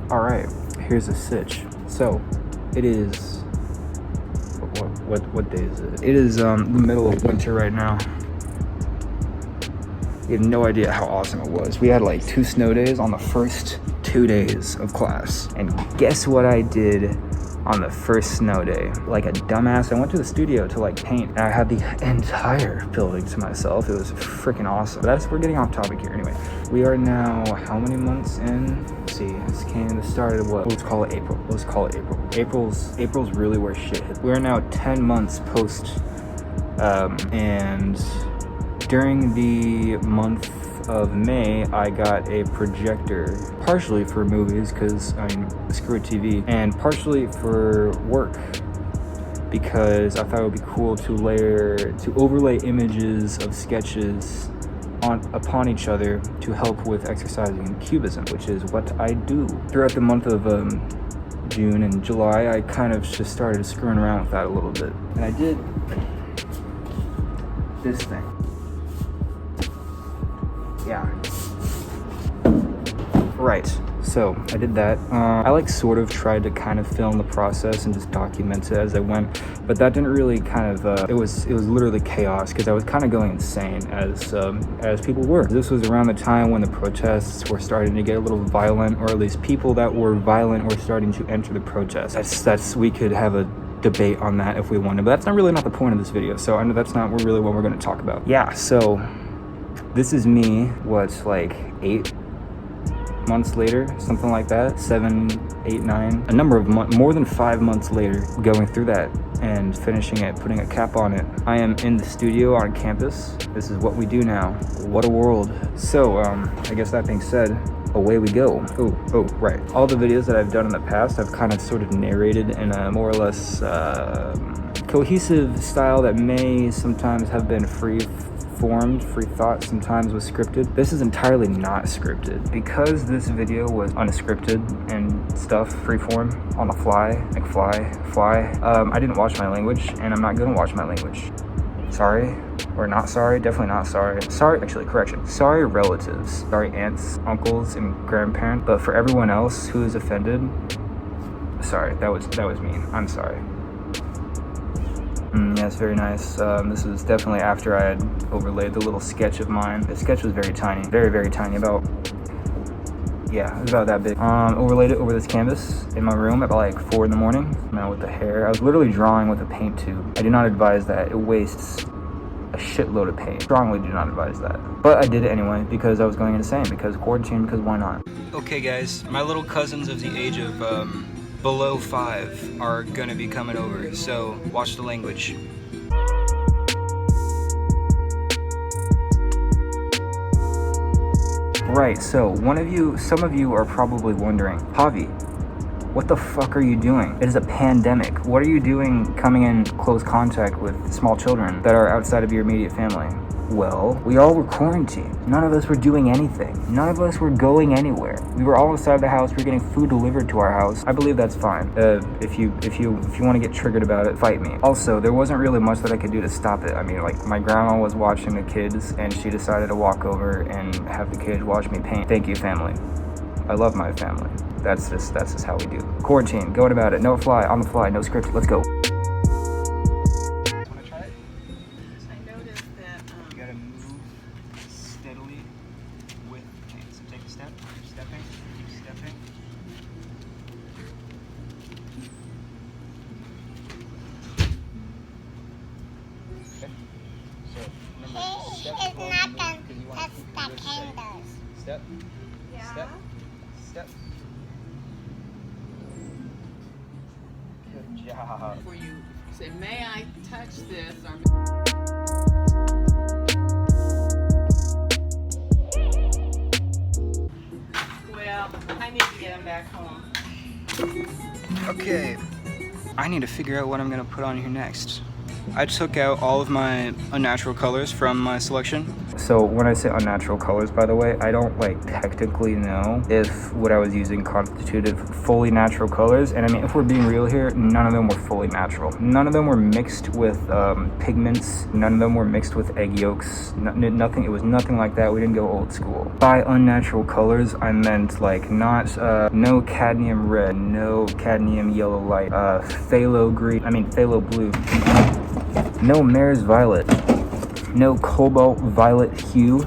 Alright, here's a sitch. So, it is... What day is it? It is the middle of winter right now. You have no idea how awesome it was. We had like 2 snow days on the first 2 days of class. And guess what I did on the first snow day? Like a dumbass, I went to the studio to like paint, and I had the entire building to myself. It was freaking awesome. But we're getting off topic here. Anyway, we are now how many months in? Let's see, this started what? Let's call it April. April's really where shit hit. We're now 10 months post, and during the month of May, I got a projector, partially for movies, because, I mean, screw TV, and partially for work, because I thought it would be cool to overlay images of sketches upon each other to help with exercising in cubism, which is what I do. Throughout the month of June and July, I kind of just started screwing around with that a little bit, and I did this thing. Yeah. Right. So I did that. I like sort of tried to kind of film the process and just document it as I went, but that didn't really kind of. It was literally chaos because I was kind of going insane as people were. This was around the time when the protests were starting to get a little violent, or at least people that were violent were starting to enter the protests. That's we could have a debate on that if we wanted, but that's not the point of this video. So I know that's not really what we're going to talk about. Yeah. So. This is me, what's like 8 months later, something like that, 7, 8, 9, a number of months, more than 5 months later, going through that and finishing it, putting a cap on it. I am in the studio on campus. This is what we do now. What a world. So, I guess that being said, away we go. Oh, right. All the videos that I've done in the past, I've kind of sort of narrated in a more or less cohesive style that may sometimes have been free thought, sometimes was scripted. This is entirely not scripted. Because this video was unscripted and stuff, freeform, on the fly, like fly, I didn't watch my language, and I'm not gonna watch my language. Sorry, or not sorry, definitely not sorry. Sorry, actually, correction. Sorry relatives, sorry aunts, uncles, and grandparents, but for everyone else who is offended, sorry, that was mean, I'm sorry. Yes, very nice. This was definitely after I had overlaid the little sketch of mine. The sketch was very tiny, very tiny, it was about that big. Overlaid it over this canvas in my room at like 4 in the morning. With the hair, I was literally drawing with a paint tube. I do not advise that. It wastes a shitload of paint. Strongly do not advise that. But I did it anyway because I was going insane, because quarantine, because why not? Okay guys, my little cousins of the age of below 5 are gonna be coming over, so watch the language. Right, so some of you are probably wondering, Javi, what the fuck are you doing? It is a pandemic. What are you doing coming in close contact with small children that are outside of your immediate family? Well, we all were quarantined. None of us were doing anything. None of us were going anywhere. We were all inside the house. We were getting food delivered to our house. I believe that's fine. If you want to get triggered about it, fight me. Also, there wasn't really much that I could do to stop it. I mean, like, my grandma was watching the kids, and she decided to walk over and have the kids watch me paint. Thank you, family. I love my family. That's just how we do. Quarantine, going about it. No fly, on the fly, no script. Let's go. Step. Yeah. Step. Good job. Before you say, may I touch this? Well, I need to get him back home. Okay. I need to figure out what I'm gonna put on here next. I took out all of my unnatural colors from my selection. So when I say unnatural colors, by the way, I don't like technically know if what I was using constituted fully natural colors. And I mean, if we're being real here, none of them were fully natural. None of them were mixed with pigments. None of them were mixed with egg yolks. Nothing. It was nothing like that. We didn't go old school. By unnatural colors, I meant like not no cadmium red, no cadmium yellow light, phthalo green. I mean phthalo blue. No mare's violet. No cobalt violet hue.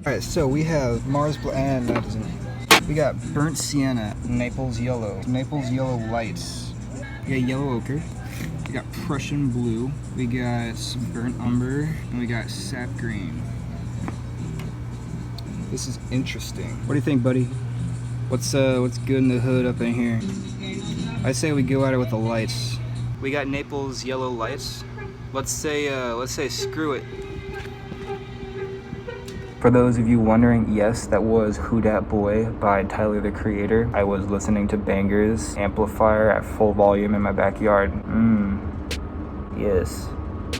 Alright, so we have Mars Black, and that doesn't. We got burnt sienna, Naples yellow lights. We got yellow ochre. We got Prussian blue. We got burnt umber, and we got sap green. This is interesting. What do you think, buddy? What's good in the hood up in here? I say we go at it with the lights. We got Naples yellow lights. Let's say screw it. For those of you wondering, yes, that was Who Dat Boy by Tyler the Creator. I was listening to Bangers amplifier at full volume in my backyard. Yes.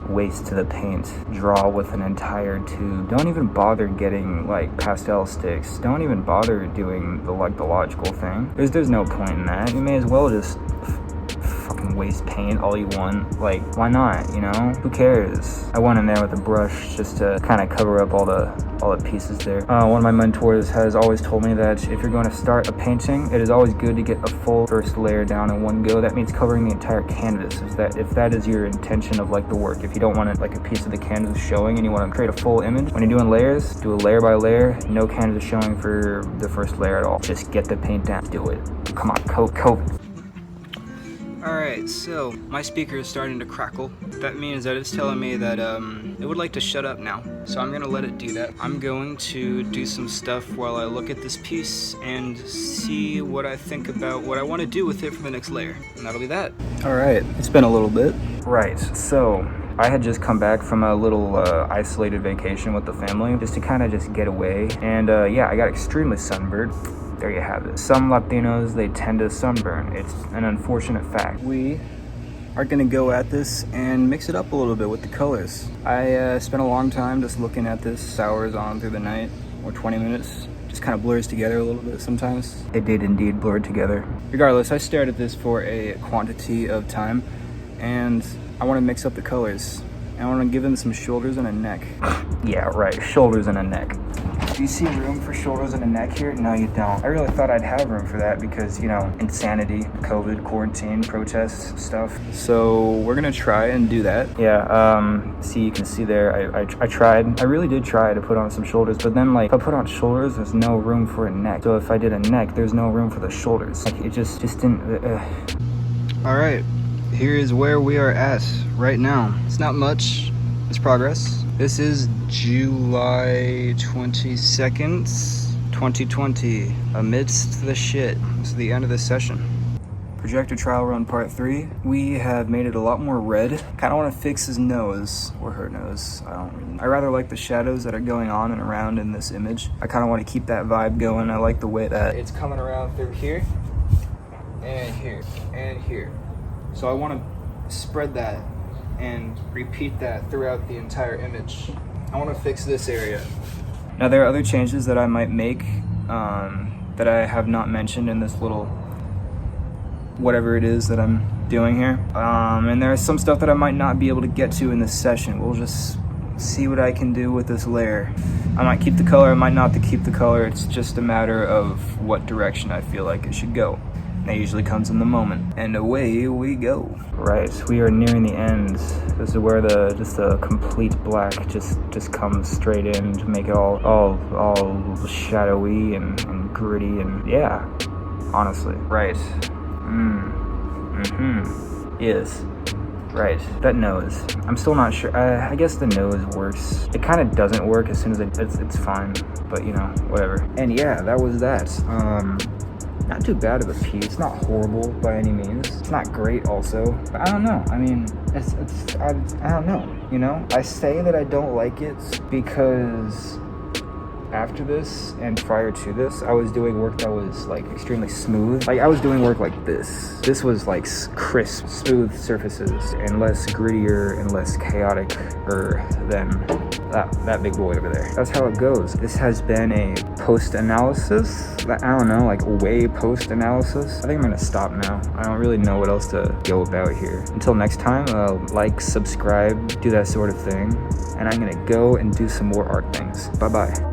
Waste to the paint. Draw with an entire tube. Don't even bother getting like pastel sticks. Don't even bother doing the logical thing. There's no point in that. You may as well just waste paint all you want. Like, why not, you know? Who cares? I went in there with a brush just to kind of cover up all the pieces there. One of my mentors has always told me that if you're going to start a painting, it is always good to get a full first layer down in one go. That means covering the entire canvas. If that is your intention of like the work. If you don't want it like a piece of the canvas showing and you want to create a full image, when you're doing layers, do a layer by layer. No canvas showing for the first layer at all. Just get the paint down. Do it. Come on, COVID. Alright, so my speaker is starting to crackle. That means that it's telling me that it would like to shut up now. So I'm gonna let it do that. I'm going to do some stuff while I look at this piece and see what I think about what I want to do with it for the next layer. And that'll be that. Alright, it's been a little bit. Right, so I had just come back from a little isolated vacation with the family just to kind of just get away. And yeah, I got extremely sunburned. There you have it. Some Latinos, they tend to sunburn. It's an unfortunate fact. We are gonna go at this and mix it up a little bit with the colors. I spent a long time just looking at this, sours on through the night, or 20 minutes. Just kind of blurs together a little bit sometimes. It did indeed blur together. Regardless, I stared at this for a quantity of time, and I wanna mix up the colors. I wanna give them some shoulders and a neck. Yeah, right, shoulders and a neck. Do you see room for shoulders and a neck here? No, you don't. I really thought I'd have room for that because, you know, insanity, COVID, quarantine, protests, stuff. So we're gonna try and do that. Yeah, see, you can see there, I tried. I really did try to put on some shoulders, but then like, if I put on shoulders, there's no room for a neck. So if I did a neck, there's no room for the shoulders. Like, it just didn't, All right, here is where we are at right now. It's not much, it's progress. This is July 22nd, 2020, amidst the shit. This is the end of this session. Projector trial run part 3. We have made it a lot more red. Kind of want to fix his nose, or her nose. I rather like the shadows that are going on and around in this image. I kind of want to keep that vibe going. I like the way that it's coming around through here, and here, and here. So I want to spread that and repeat that throughout the entire image. I want to fix this area. Now there are other changes that I might make that I have not mentioned in this little whatever it is that I'm doing here. And there's some stuff that I might not be able to get to in this session. We'll just see what I can do with this layer. I might keep the color, I might not keep the color. It's just a matter of what direction I feel like it should go. That usually comes in the moment, and away we go. Right, we are nearing the end. This is where just the complete black just comes straight in to make it all shadowy and gritty, and yeah, honestly. Right. Yes. Right, that nose. I'm still not sure. I guess the nose works. It kind of doesn't work as soon as it's fine, but you know, whatever. And yeah, that was that. Not too bad of a piece. It's not horrible by any means. It's not great also. But I don't know. I mean, I don't know, you know? I say that I don't like it because after this and prior to this, I was doing work that was like extremely smooth. Like I was doing work like this. This was like crisp, smooth surfaces and less grittier and less chaotic than that big boy over there. That's how it goes. This has been a post-analysis. I don't know, like way post-analysis. I think I'm gonna stop now. I don't really know what else to go about here. Until next time, like, subscribe, do that sort of thing. And I'm gonna go and do some more art things. Bye-bye.